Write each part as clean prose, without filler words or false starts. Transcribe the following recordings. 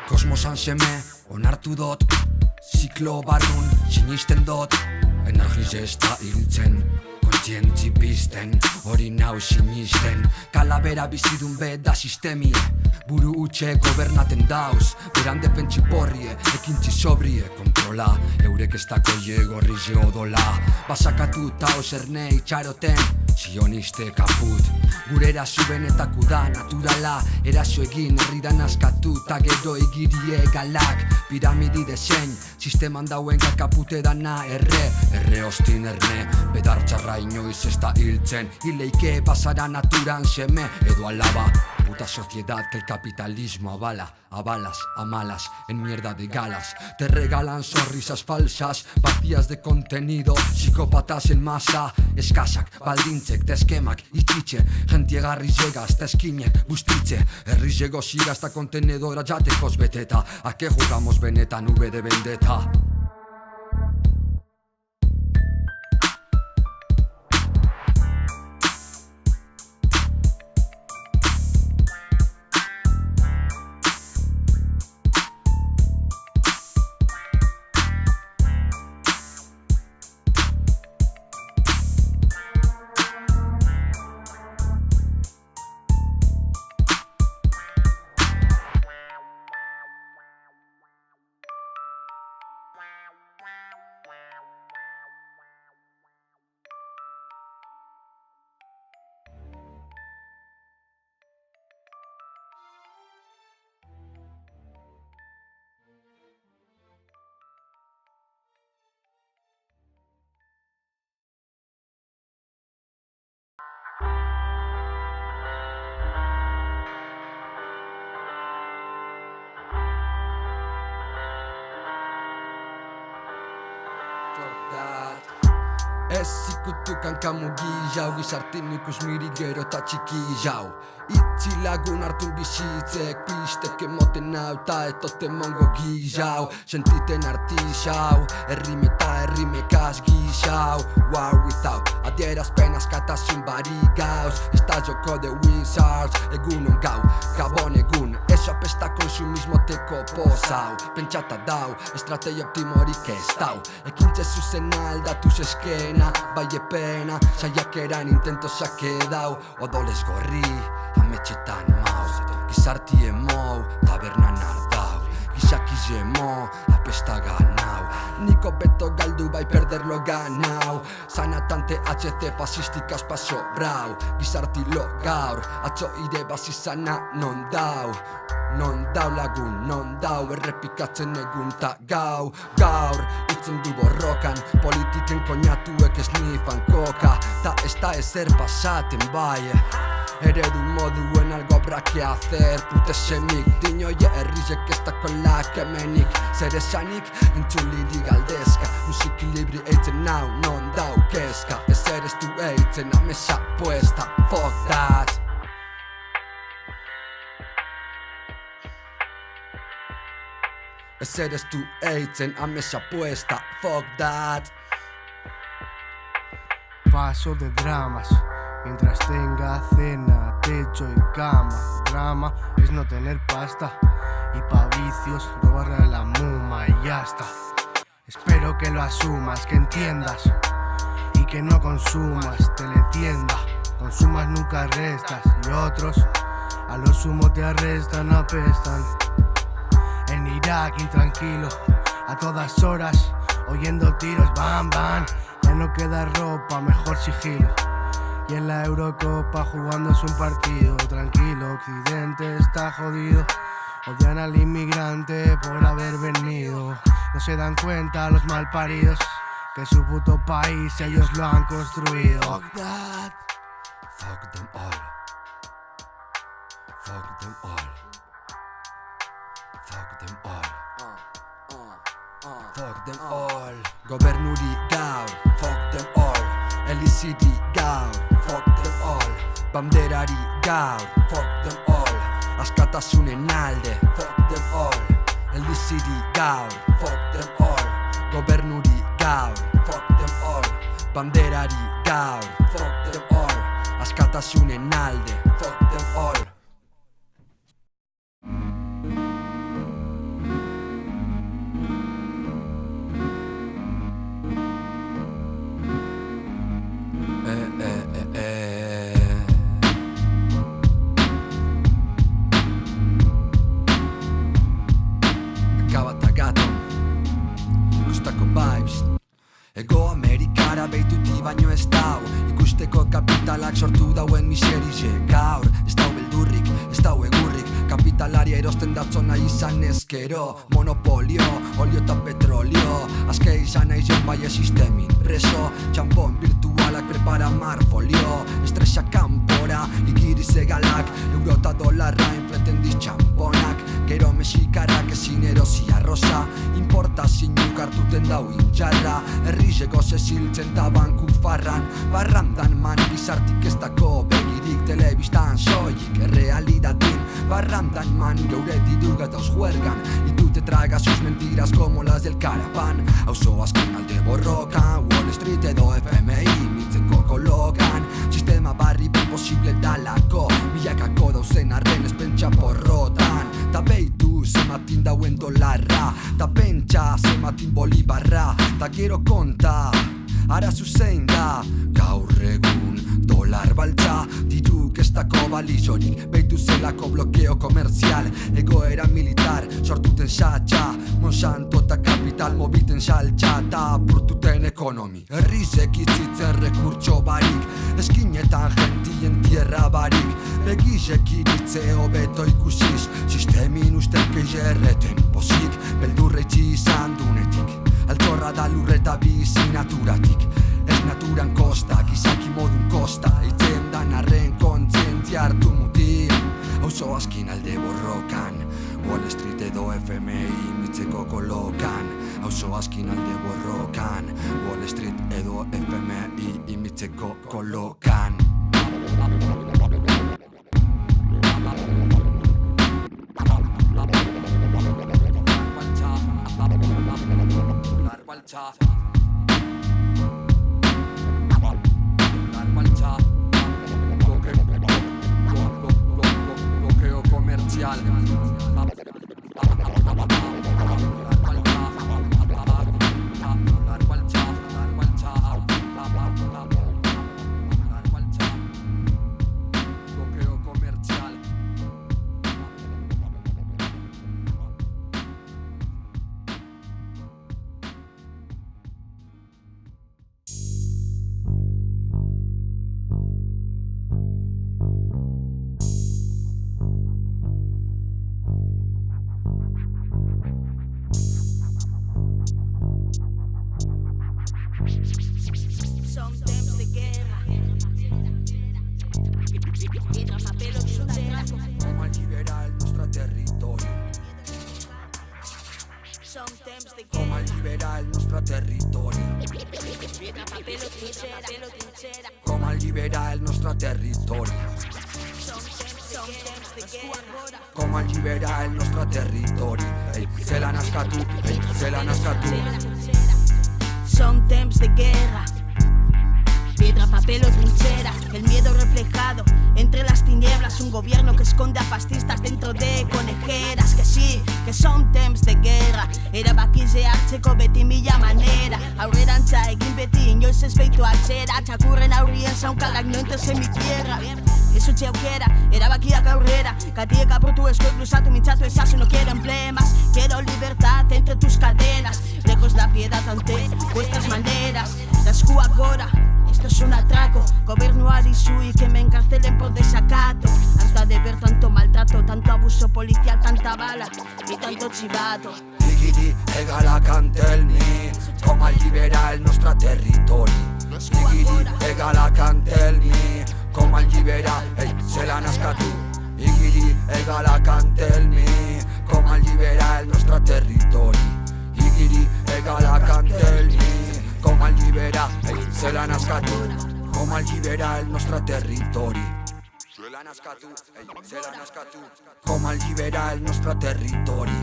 Kosmosan seme, onartu dot ziklo barrun sinisten dot. Energiz ez da hiltzen, kontzientzi pizten, hori nau sinisten. Kalabera bizidun beda sistemie, buru utxe gobernaten dauz. Beran defentsi porrie, ekintzi sobrie, kontrola, eurek ez dako gorri odola. Basakatu taos erne itxaroten, sioniste kaput. Gure eraso benetaku da naturala, eraso egin herridan askatu ta gero egirie galak. Piramidi desein, sisteman dauen kakapute dana erre ostin erne. Bedartxarra inoiz ez da hiltzen, hileike pasara naturan seme edo alaba. Puta sociedad que el capitalismo avala, a balas, a malas, en mierda de galas. Te regalan sonrisas falsas, vacías de contenido, psicópatas en masa. Eskasak, baldintzek, eskemak, itxitxe, jentie garri llegaz, eskinek, bustitxe. Herri llego siga hasta contenedora jatekoz beteta. A que jugamos benetan V de vendetta. Ez ikutukan kamugi jau, gizartin ikusmiri gero eta txiki jau. Itzi lagun hartun bizitzek, pistek emoten hau ta etoten mongo gizau. Sentiten artixau, errimeta errimekaz gizau. War without, adierazpen askatasun bari gauz. Esta joko de wizards, egunon gau, gabon egun. Eso apesta konsumismo teko pozau. Pentsata dau, estrategia optimorik ez dau. Ekintze zuzen aldatuz eskena, bai epena, saiakeran intento sake dau. Odolez gorri, ametxetan mauz, gizarti emou, tabernan ardau. Gizakiz emo, apesta ganau. Niko beto galdu bai perderlo ganau. Sanatante HC fasistikaz paso brau. Gizarti lo gaur, atzo ire bazizana non dau. Non dau lagun, non dau, errepikatzen egun ta gau. Gaur, utzen du borrokan, politiken koñatuek esnifan koka. Ta ez da ezer pasaten bai. Eredu moduen algo habrá que hacer. Putesemik, dinoie herrizek ez dako lakemenik. Zer esanik, entzuliri galdezka. Musiki libri eitzen nau, non dau kezka. Ezer ez du eitzen, amesa puesta, fuck that. Ezer ez du eitzen, amesa puesta, fuck that. Paso de dramas, mientras tenga cena, techo y cama. Drama es no tener pasta y pa' vicios robarle a la muma y ya está. Espero que lo asumas, que entiendas y que no consumas teletienda. Consumas nunca restas y otros a lo sumo te arrestan, apestan. En Irak intranquilo, a todas horas, oyendo tiros, bam, bam. Ya no queda ropa, mejor sigilo. Y en la Eurocopa jugándose un partido tranquilo. Occidente está jodido, odian al inmigrante por haber venido. No se dan cuenta los malparidos que su puto país ellos lo han construido. Fuck that. Fuck them all. Fuck them all. Fuck them all. Fuck them all. Gobernuri gaur, fuck them all. Eliziri gaur, fuck them all. Banderari gaur, fuck them all. Askatasunen alde, fuck them all. Eliziri gaur, fuck them all. Gobernuri gaur, fuck them all. Banderari gaur, fuck them all. Askatasunen alde, fuck them all. Ego Amerikara behituti baino ez dau, ikusteko kapitalak sortu dauen miserize. Gaur, ez dau beldurrik, ez dau egurrik, kapitalaria erosten datzona izan ezkero. Monopolio, olio eta petrolio, azke izan nahi zen bai sistemin preso. Txampon virtualak prepara marfolio, estresak kanpora, ikiriz egalak, euro eta dolarra infletendiz txamponak. Gero mexikarrak ezin erosi arroza, importazin hartuten dau intxarra. Herrizeko zeziltzen da bankuk farran, barrandan man gizartik ez dako begirik. Telebistan soilik errealidadin, barrandan man geure didugatauz juergan. Y tú te tragas sus mentiras como las del Caravan. Auzo azken alde borrokan, Wall Street edo FMI mitzeko kolokan. Sistema barri ben posible dalako, milakako dauzen arren ez pentsa porrotan. Ta beitu zematin dauen dolarra, ta pentsa zematin bolibarra. Ta gero konta, ara zuzein da, gaur egun dolar baltza. Diruk ez dako balizorik, beitu zelako blokeo komerzial. Egoera militar, sortuten satxa, Monsanto eta kapital mobiten saltxa. Ta apurtuten ekonomi, herrizek itzitzen rekurtso barik, eskinetan gentien tierra barik. Begizek iritze hobeto ikusiz, sistemin ustelke jerreten pozik. Beldurre itxi izan dunetik, altorra da lurreta bizi naturatik. Ez naturan kosta, gizaki modun kosta, itzen dan arren kontzientzia hartu mutil. Auzo azkin alde borrokan, Wall Street edo FMI mitzeko kolokan. Auzo azkin alde borrokan, Wall Street edo FMI mitzeko kolokan. Bloqueo comercial. Son temps de guerra, piedra, papel o tijera. Com alliberar el nostre territori. Son temps de Com guerra, alliberar el nostre territori. piedra, papel o trinxera. Com alliberar el nostre territori. Son temps de guerra, Com alliberar el nostre territori. Ei, zelan askatu, ei, zelan askatu. Son temps de guerra, piedra, papel o trinchera. El miedo reflejado entre las tinieblas, un gobierno que esconde a fascistas dentro de conejeras. Que sí, que son temps de guerra, erabakize hartzeko beti mila manera. Aurrerantza egin beti inoiz ez beitu atzera, txakurren aurrien zaunkalak no entres en mi tierra. Ez utzi aukera, erabakiak aurrera, katiek apurtu eskoik luzatu mintzatu ezazu. No quiero emblemas, quiero libertad entre tus cadenas, lejos la piedad ante vuestras maneras. Las eskuak gora, esto es un atraco, gobernuari zui que me encarcelen por desacato. Hasta de ver tanto maltrato, tanto abuso policial, tanta bala y tanto chivato. Digiri egala cantelni, com alliberar el nostre territori. Digiri egala cantelni, com alliberar, ei, zelan askatu. Digiri egala cantelni, com alliberar el nostre territori. Digiri egala cantelni, com alliberar, ei, zelan askatu. Com alliberar el nostre territori. Zelan askatu, ei, zelan askatu. Com alliberar el nostre territori.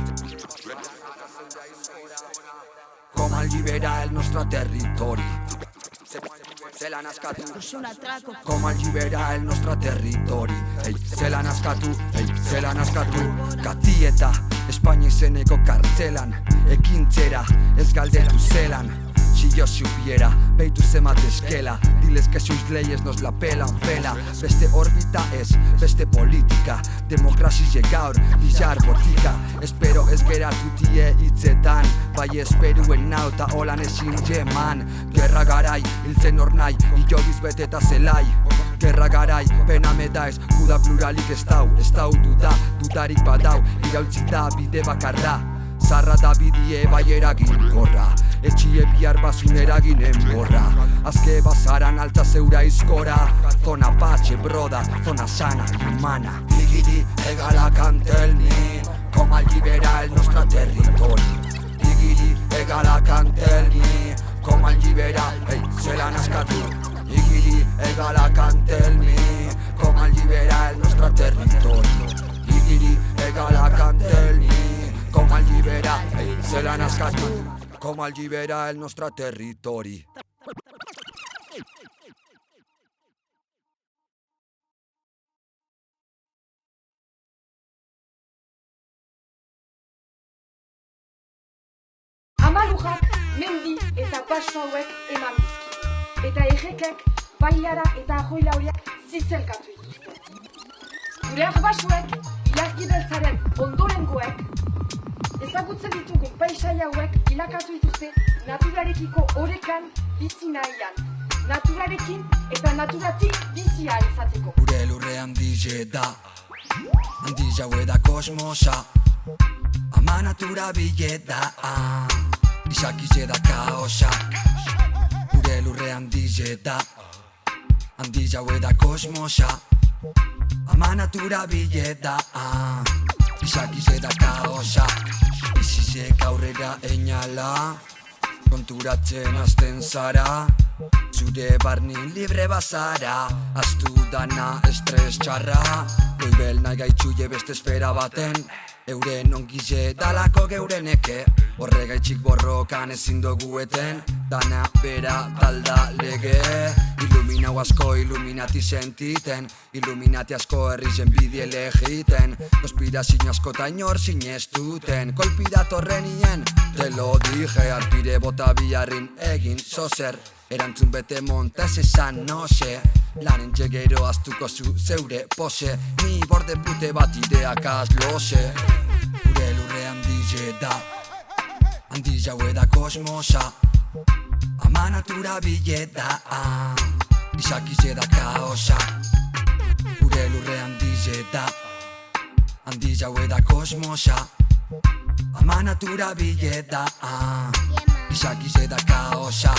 Com alliberar el nostre territori. Zelan askatu, Es un atraco, com alliberar el nostre territori. Ei, zelan askatu, ei, zelan askatu. Katieta, Espainia izeneko kartzelan, ekintzera ez galdetu zelan. cuchillo si hubiera. Beitu zemat eskela, diles que sois leyes nos la pelan pela. Beste orbita ez, beste politika, demokrazie gaur, bizar botika. Espero ez geratutie hitzetan, bai esperuen nauta holan ezin jeman. Gerra garai, hiltzen hor nahi, ilogiz beteta zelai. Gerra garai, pena medaiz, guda pluralik ez dau dudarik badau, irautzi da bide bakarra. Zarra da bidie bai eragin gorra, etxie bihar bazun eraginen borra. Azke bazaran alta zeura izkora, zona patxe broda, zona sana, humana. Digiri egala cantelni, como al liberar el nostre territori. Digiri egala cantelni, como al liberar, zelan askatu. Digiri egala cantelni, como al liberar el nostre territori. Digiri egala cantelni, com alliberar, zelan askatu, com alliberar el nostre territori. Amalujak mendi eta baso hauek eman dizki, eta errekek bailara eta ajoila horiek zizelkatu dituzte. Gure arbasuek, ilargi beltzaren ondorengoek, ezagutzen ditugun paisai hauek bilakatu dituzte naturarekiko orekan bizi nahian, naturarekin eta naturatik bizi ahal izateko. Gure lurre handize da, handiz haue da kosmosa, ama natura bile da, izakize da kaosa. Gure lurre handize da, handiz haue da kosmosa, ama natura bile da, izakize da kaosa. Bizizek aurrera einala, konturatzen hasten zara, zure barni libre bazara, aztu dana estres txarra. Goibel nahi gaitxuie beste espera baten, euren ongize dalako geureneke. Horregaitxik borrokan ezin dugu eten, dana bera talda lege. Iluminau asko iluminati sentiten, iluminati asko herrizen bidie legiten. Konspirazio asko ta inor sinestuten, kolpidatorren ien, te lo dije. Arpire bota biharrin egin zozer, erantzun bete monta ez esan noxe. Lanen txegero aztuko zu zeure pose, ni borde pute bat ideak azlose. Gure lurre handize da, handiz haue da kosmosa, ama natura bile da, izakize da kaosa. Gure lurre handize da, handiz haue da kosmosa, ama natura bile da, izakize da kaosa.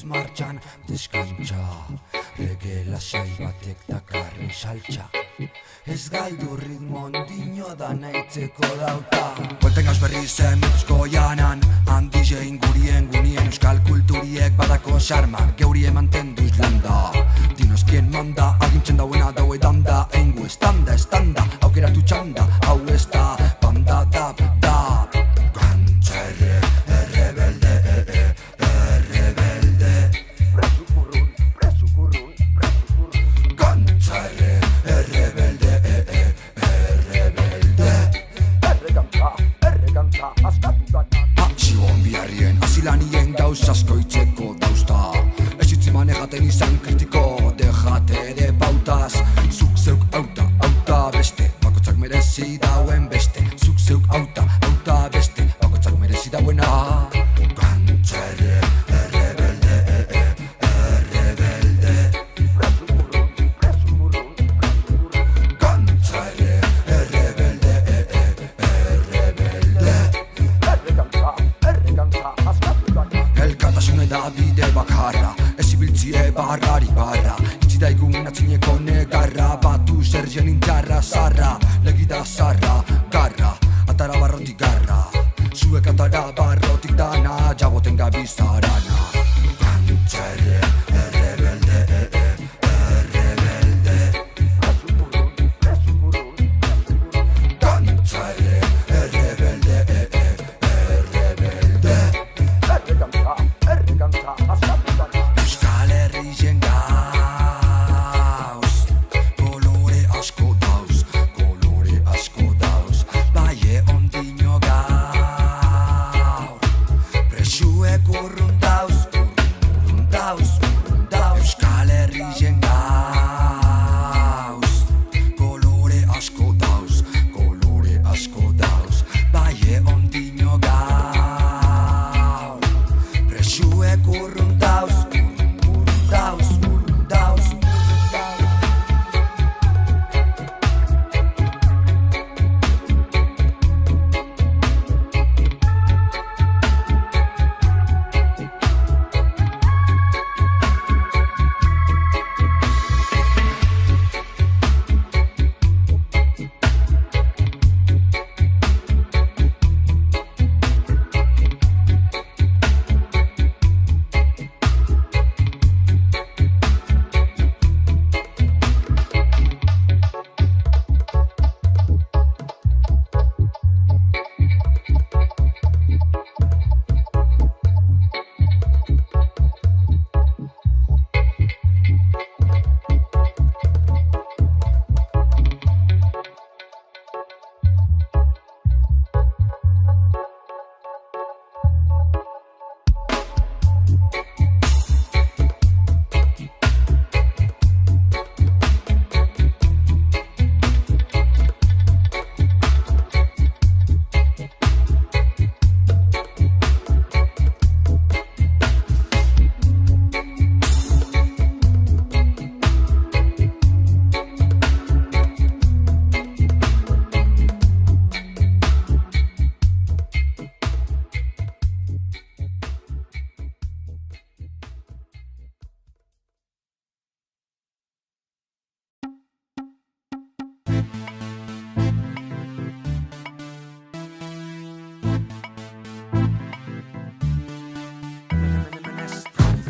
Martxan deskantza, regela sai batek dakarren saltxa. Ez galdu ritmo ondino da nahitzeko dauta. Buelten gauz berri zen mituzko janan, handize ingurien gunien euskal kulturiek badako sarmak, geuri emanten duz landa. Dinozkien manda, agintzen dauena daue danda, eingu estanda, aukeratu txanda, hau ez da, banda dab, Kantzerre, errebelde, lanien gauz asko itzeko dauzta. Ez itzi manejaten izan kritiko, dejate ere pautaz. Zuk zeuk auta beste, bakotzak merezi dauen beste. Zuk zeuk auta beste, bakotzak merezi dauena. Kantzerre, errebelde, Kantzerre, errebelde, Elkartasune da bide bakarra, ez ibiltzie barrari barra. Itzi daigun atzineko negarra, batu zer jenin jarra zarra. legida zarra, garra, atara barrotik garra. Zuek atara barrotik dana, jaboten gabizarana. Kantzaile, errebelde, errebelde. Kantzaile, errebelde, errebelde. Euskal Herrien gauz, kolore asko dauz, baie ondino gaur, presuek urrun dauz, Euskal Herrien gauz, kolore asko dauz, baie ondino gaur, presuek urrun dauz.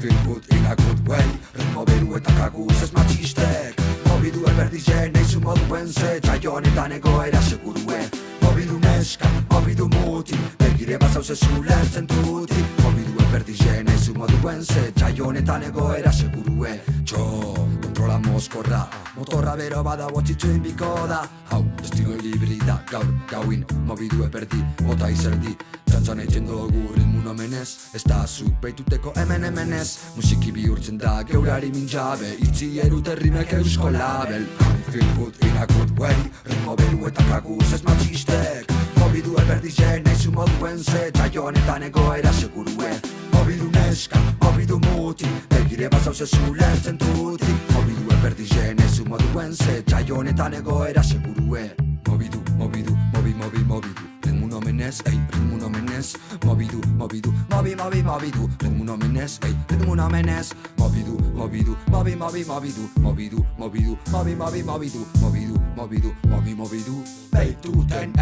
Feel good in a good way, ritmo beru eta kaguz ez matxistek. Mobidu eberdizen eizu moduen ze, jaio honetan egoera segurue. Mobidu neska, mobidu muti, begire bazauz ez ulertzen duti. Mobidu eberdizen eizu moduen ze, jaio honetan egoera segurue. Txo, kontrola mozkorra, motorra bero bada botxitxuin biko da. Hau, estilo librida, gaur, gauin, mobidu eberdi, bota izerdi. Txantzan eitzen dugu ritmun omenez, ez da zuk beituteko hemenez. Musiki bihurtzen da geurari min jabe, itzi erut errimek eusko label. Feel good in a good way, ritmo beru eta kaguz ez matxistek. Mobidu eberdizen eizu moduen ze, jaio honetan egoera segurue. Mobidu neska, mobidu muti, begire bazauz ez ulertzen duti. Mobidu eberdizen eizu moduen ze, jaio honetan egoera segurue. Mobidu, ritmun omenez, ritmun omenez. Mobidu, ritmun omenez, ritmun omenez. Mobidu, beituten,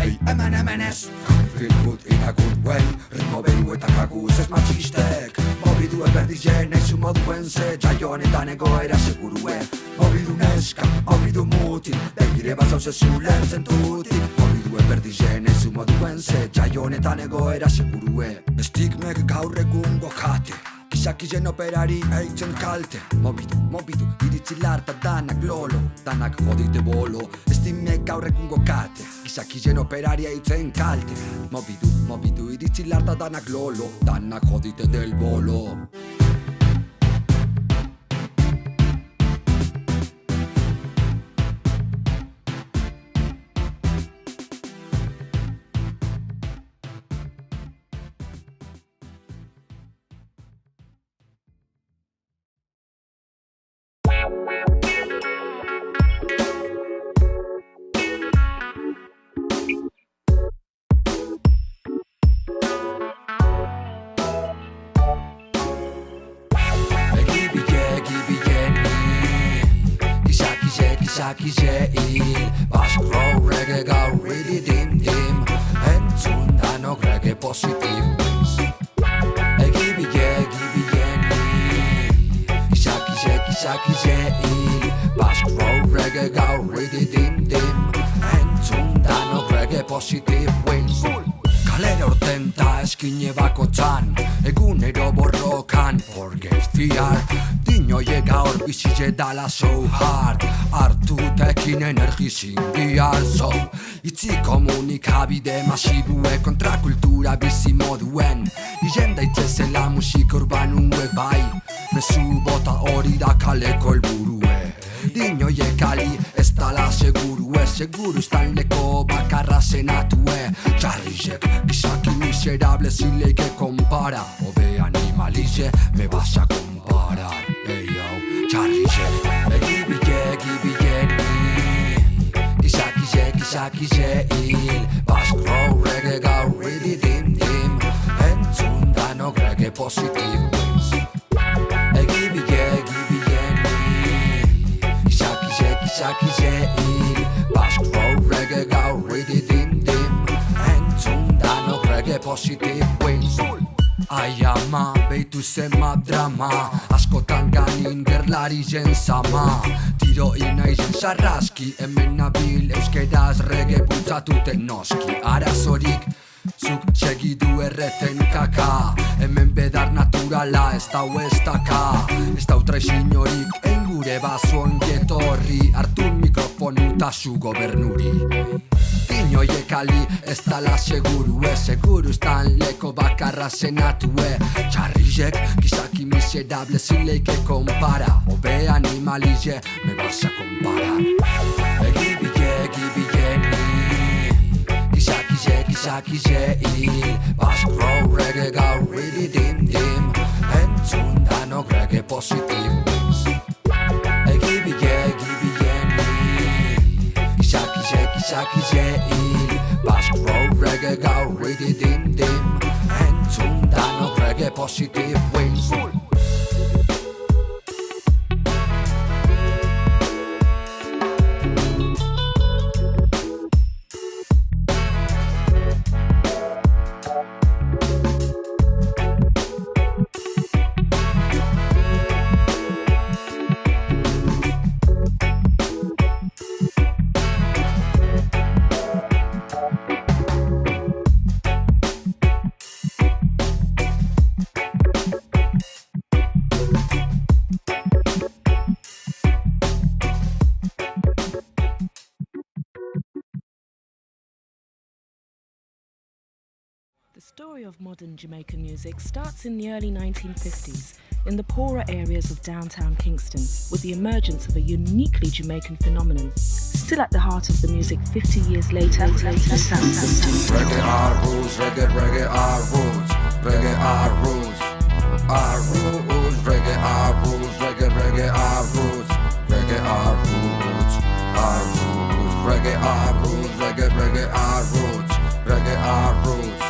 hemenez. Feel good in a good way, ritmo beru eta kaguz ez matxistek. Mobidu eberdizen eizu moduen ze, jaio honetan egoera segurue. Mobidu neska, mobidu muti, begire bazauz ez ulertzen duti. Mobidu eberdizen eizu moduen ze, jaio honetan egoera segurue. Estigmek gaur egun gokate, gizakien operari eitzen kalte. Mobidu, iritzi larta danak lolo, danak jodite bolo. Estigmek gaur egun gokate, gizakien operari eitzen kalte. Mobidu, iritzi larta danak lolo, danak jodite del bolo. Gizaki zein, Basque Row reggae positive wins. Kalera urten ta eskine bakotzan, egunero borrokan, forget fear. Dinoie gaur bizitze dala so hard, hartutekin energizin bihar so. Itzi komunikabide masibue kontrakultura bizi moduen, izen daitzezela musika urbanuek bai, mezu bota hori da kaleko helburue. Dinoie kali ez dala segurue, seguru estaleko bakarra zenatue. Txarrizek gizaki miserable zileike kompara, obe animalize me vas a comparar. Hey yo, txarrizek egibile ni, gizakize hil, baskro reggae gaur ridi dim dim, entzun danok reggae positive wins. Egibile ni, gizakize hil, baskro reggae gaur ridi dim dim, entzun danok reggae positive wins. Ai ama, beitu zema drama, askotan ganin gerlari zen sama. Tiro inaizen sarraski, hemen nabil euskeraz reggae bultzatuten noski. Arazorik, zuk segidu erreten kaka, hemen bedar naturala ez dau ez daka. Ez dau traizinorik, engure bazuon getorri, hartun mikrofonuta zu gobernuri. Dinoie kali ez dala segurue, seguru estan leko bakarra zenatue. Txarrizek gizaki miserable zileike kompara, obe animalize me vas a comparar. Egibile ni, gizakize hil, baskro reggae gaur ridi dim dim, entzun danok reggae positive wins. Egibile ni, gizakize hil, baskro reggae gaur ridi dim dim, entzun danok reggae positive wins. The story of modern Jamaican music starts in the early 1950s in the poorer areas of downtown Kingston with the emergence of a uniquely Jamaican phenomenon. Still at the heart of the music 50 years later, the sound system. Reggae our rules, reggae our rules, reggae our rules, our rules, reggae our rules, reggae our rules, reggae our rules, our rules, reggae our rules, reggae our rules, reggae our rules.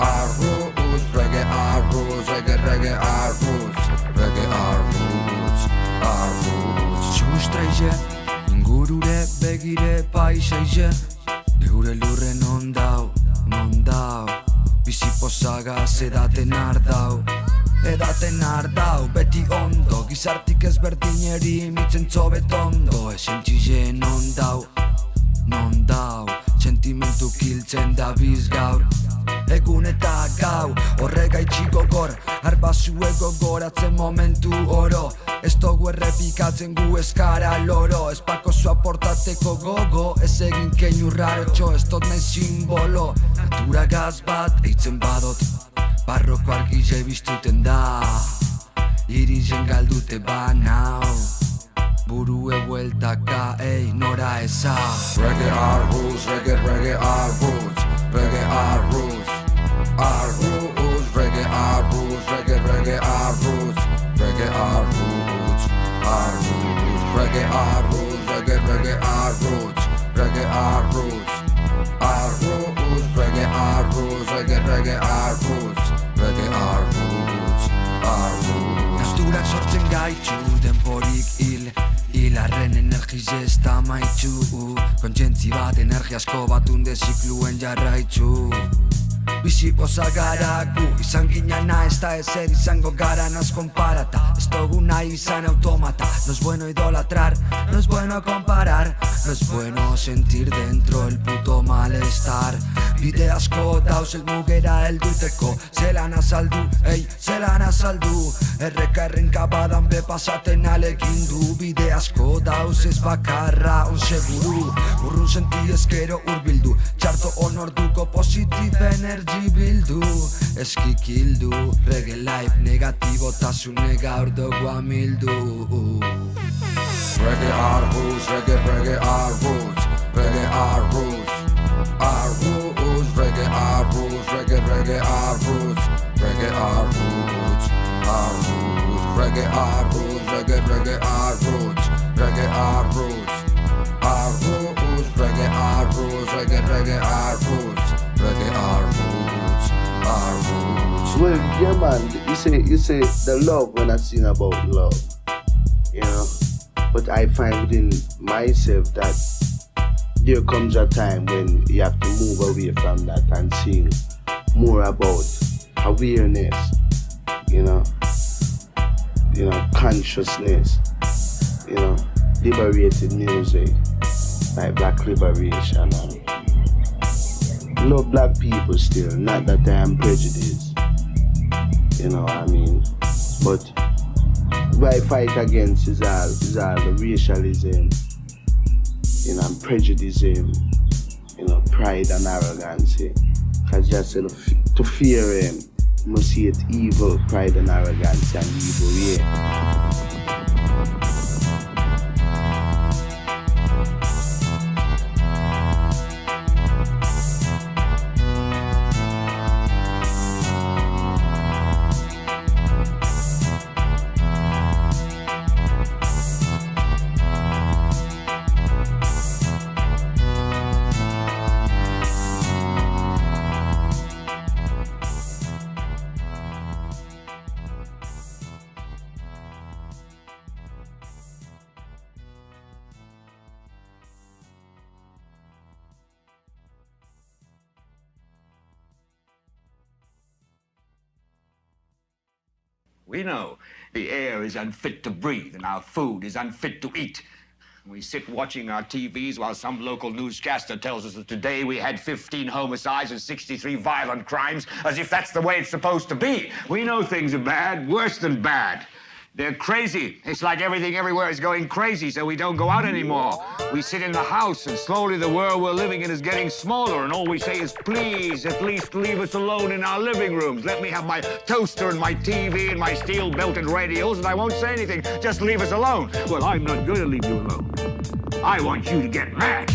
Our rules, reggae our rules, reggae our rules, reggae our rules, our rules. Sustraize, ingurure begire paisaize, geure lurren ondau, bizipozagaz edaten ardau, beti ondo, gizartik ezberdineri mitzen txobetondo, esentxizen ondau, sentimentu kiltzen da biz gaur. Egun eta gau, horregaitxi gogor, arbazuego goratzen momentu oro. Ez togu errepikatzen gu eskara loro, ez pako zua portateko gogo, ez egin keinu rarotxo, ez tot nahi simbolo. Natura gaz bat eitzen badot, barroko argize biztuten da, irizen galdute banau, burue bueltaka, ei nora eza. Reggae our rules, reggae our rules, reggae our rules, our rules, reggae our rules, reggae our rules, reggae our rules, our rules, reggae our rules, reggae our rules, reggae our rules, our rules, reggae our rules, reggae our rules, reggae our rules, our rules. Nasturak sortzen gaitxu denporik hilarren energize ez da maitxu, kontzientzi bat energiasko batunde zikluen jarraitxu. Bizipoza gara gu, izan ginana ez da ezer izango gara nos komparata. Ez dugu nahi izan automata, no es bueno idolatrar, no es bueno comparar, no es bueno sentir dentro el puto malestar. bide asko dauz helmugera helduteko. Zelan azaldu, zelan azaldu. Erreka errenka badan be pasaten alekin du. Bide asko dauz ez bakarra on seguru. Urrun senti ezkero urbildu. Txarto onorduko positive energy bildu. Eskikildu, reggae life negatibotasune gaur dugu amildu. Reggae our roots, reggae our roots. Reggae our roots, our roots. Reggae our roots, reggae our roots. Reggae our roots, our roots. Reggae our roots, reggae our roots. Reggae our roots, our roots. Reggae our roots, reggae our roots. Reggae our roots, our roots. Well, yeah, man. You say the love when I sing about love, you know. But I find within myself that there comes a time when you have to move away from that and sing more about awareness, you know, consciousness, you know, liberated music, like black liberation, and love black people still, not that I am prejudiced, you know what I mean, but what I fight against is all the racialism, you know, and prejudice, you know, pride and arrogancy. Because just to fear him, you must see it evil, pride and arrogance and evil, yeah. We know the air is unfit to breathe and our food is unfit to eat. We sit watching our TVs while some local newscaster tells us that today we had 15 homicides and 63 violent crimes, as if that's the way it's supposed to be. We know things are bad, worse than bad. They're crazy. It's like everything everywhere is going crazy, so we don't go out anymore. We sit in the house, and slowly the world we're living in is getting smaller, and all we say is, please, at least leave us alone in our living rooms. Let me have my toaster and my TV and my steel-belted radios, and I won't say anything. Just leave us alone. Well, I'm not going to leave you alone. I want you to get mad.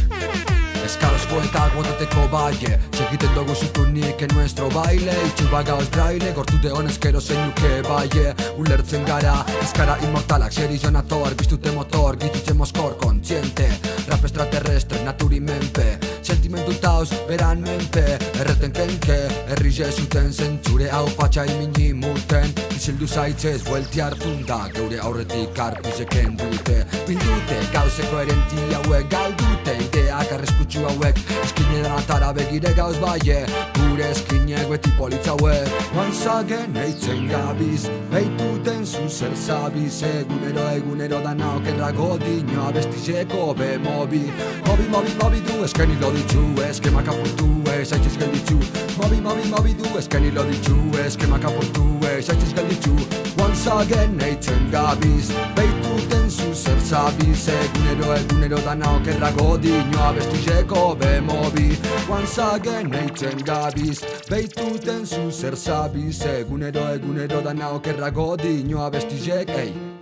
Eskauzko eta guotateko baie Segiten dugu zutunik en nuestro baile Itxuba gauz braile, gortute honezkero zeinuke baie Ulertzen gara, eskara inmortalak Serizona tor, biztute motor, gitutxe moskor kontziente Rap extraterrestre, naturi menpe Sentimentu tauz, beran menpe Erreten kenke, herri zuten zentzure hau patxa imini muten Izildu zaitzez, buelti hartun da Geure aurretik hartu zeken dute Bildute, gauze koherenti hauek galdute Ideak arreskutsu hauek Eskine atara begire gauz baie Gure eskinek beti politza hauek Once again eitzen gabiz Beituten zuzer zabiz Egunero dana okerrago dino Abestizeko bemobi Mobi du eskeni lo ditxu Eskemak apurtu zaitziz gelditxu Mobi du eskeni lo ditxu Eskemak apurtu zaitziz gelditxu Once again eitzen gabiz Beituten zuzer zabiz Egunero dana okerrago dino Abestizeko bemobi Once again eitzen gabiz Beituten zuzer zabiz Egunero dana okerrago dino Abestizek,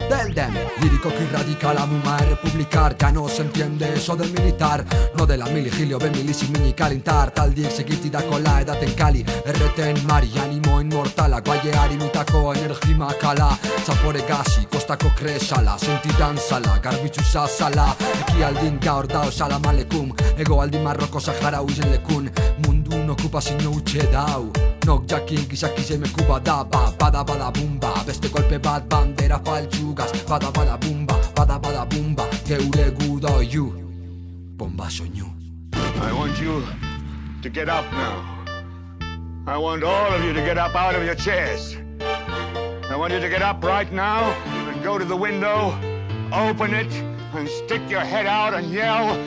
del dem Lírico-ki radicala, muma republicar Ya no se entiende eso del militar No de la miligilio, ben milisi mini kalintar Taldiek segitidako la edaten kali Erreten mari, animo inmortalak Baie mitako energi makala Zapore gazi, kostako kresala Sentidan zala, garbitzu zazala Eki aldin gaur dao salamalekum Ego aldin marroko Sahara huizen lekun Mundun okupazio utxe dau Nok jakin gizaki zemeku bada Bada bumba Beste golpe bat bandera faltxugaz Bada bumba Geure gudoiu Bomba soinu I want you to get up now. I want all of you to get up out of your chairs. I want you to get up right now and go to the window, open it, and stick your head out and yell,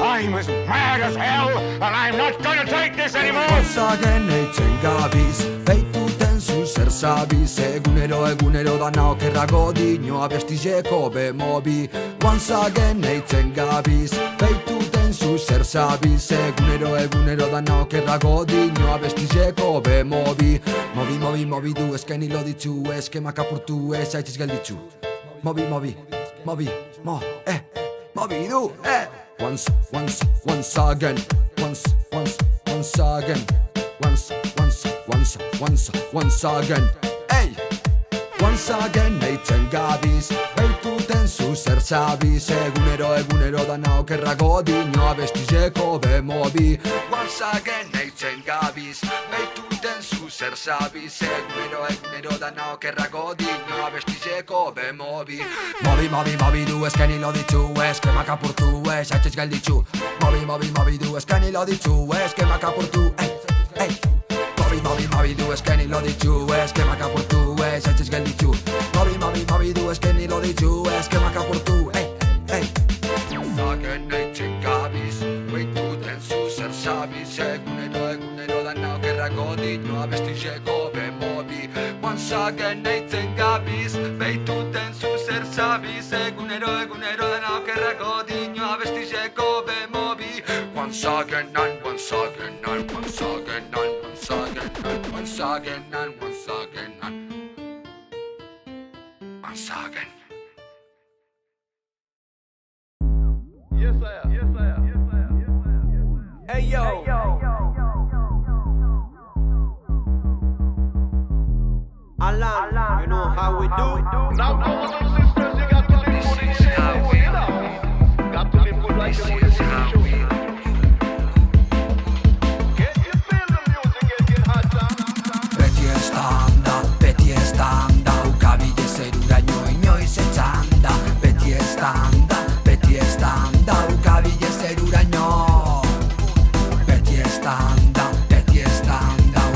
I'm as mad as hell, and I'm not gonna take this anymore! Once again eitzen gabiz, beituten zu zer zabiz. Egunero dana okerrago dino abestizeko bemobi. Once again eitzen gabiz, beituten zu zer zabiz. Egunero dana okerrago dino abestizeko bemobi. Mobi du eskeni lo ditzu, eskemak apurtu ez aitziz gelditzu. Mobi du, Once again, once again, hey! Once again eitzen gabiz, beituten zu zer zabiz. Egunero dana okerrago dino abestizeko bemobi. Once again eitzen gabiz, beituten zu zer zabiz. Egunero dana okerrago dino abestizeko bemobi. Mobi du eskeni lo ditzu, eskemak apurtu ez aitziz gelditzu. Mobi du eskeni lo ditzu, eskemak apurtu, hey! Mobi du eskeni lo ditzu, eskemak apurtu ez aitziz gelditzu. Mobi du eskeni lo ditzu, eskemak apurtu, hey! Zagen eitzen gabiz, beituten zu zer zabiz. Egunero dana okerrago dino abestizeko bemobi. Once again eitzen gabiz, beituten zu zer zabiz. Egunero dana okerrago dino abestizeko bemobi. Once again and once again and once again and once again and once again and once again and once again. Yes, I am. Hey, yo. Alan, you know how we do. Now, brothers and sisters, you got to live for the day, you know. Got to live for like the way you show. Can you feel the music getting hotter? Beti estanda, ukabide zeruraino inoiz etxanda. Beti estanda, ukabide zeruraino. Beti estanda,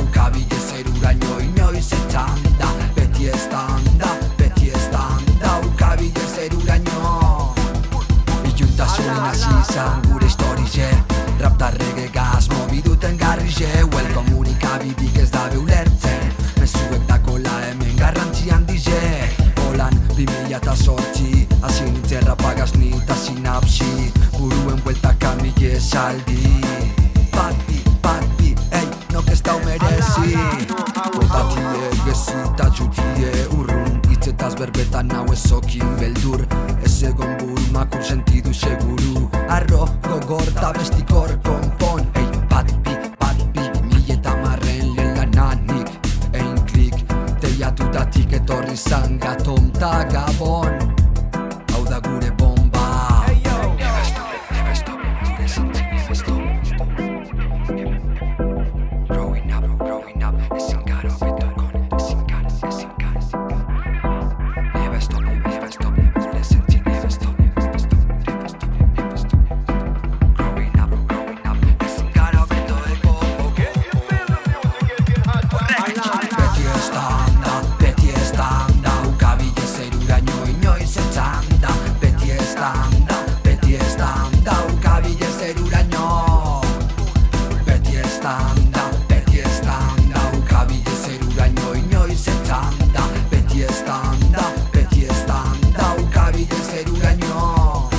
ukabide zeruraino inoiz etxanda. Beti estanda, ukabide zeruraino. Iluntasunen hasi izan gure historize, rap da reggae gaz mobiduten garrize. Well komunikabidik ez dabe ulertzen, mezuek dakola hemen garrantzi handize. Holan 2008, hasi nintzen rapagaz nita sinapsi, buruen bueltaka mile esaldi. Bati, ei, nok ez dau merezi. Botatie, gezita txutie, urrun hitzetaz berbetan hau ezokin beldur. Ez egon buru makur sentidu seguru, arro, gogor, tabestikor, konpon. Ei, bati, 2010 lehen lananik. Ein klik, teiatutatik etorri zan gatom ta gabon. Hau da gure bomba. Never stop, gure zantzi, never stop. Growing up, ezin gara hobeto egon, ezin gara. Never stop, gure zantzi, never stop. Growing up, ezin gara hobeto egon. Beti estanda, ukabide zeruraino inoiz etxanda. Beti estanda, ukabide zeruraino. Beti estanda, ukabide zeruraino inoiz etxanda. Beti estanda, ukabide zeruraino.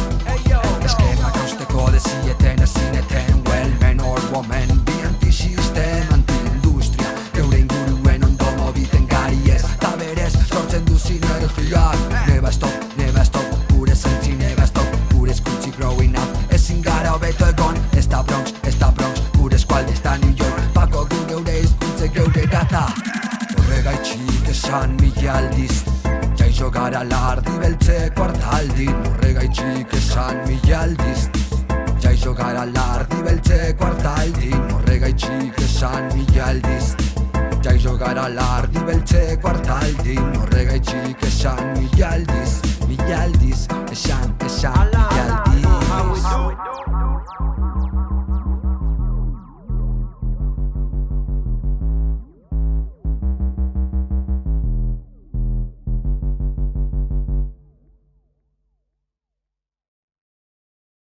Eskemak hausteko dezieten ezineten, well, men or woman, bi antisistem, anti-industria. Geure inguruen ondo mobiten gari ez, ta berez sortzen du sinergiak. Never stop, gure zentzi never stop, gure eskutzi growing up. Ezin gara hobeto egon, ez da Bronx, gure eskualde ez da New York. Bako gu geure izkuntze geure data. Horregaitxik esan mila aldiz, jaizo gara lardi beltzeko hartaldin. Horregaitxik esan mila aldiz, jaizo gara lardi beltzeko hartaldin. Horregaitxik esan mila aldiz, jaizo gara lardi beltzeko hartaldin. Horregaitxik esan mila aldiz, esan mila aldiz.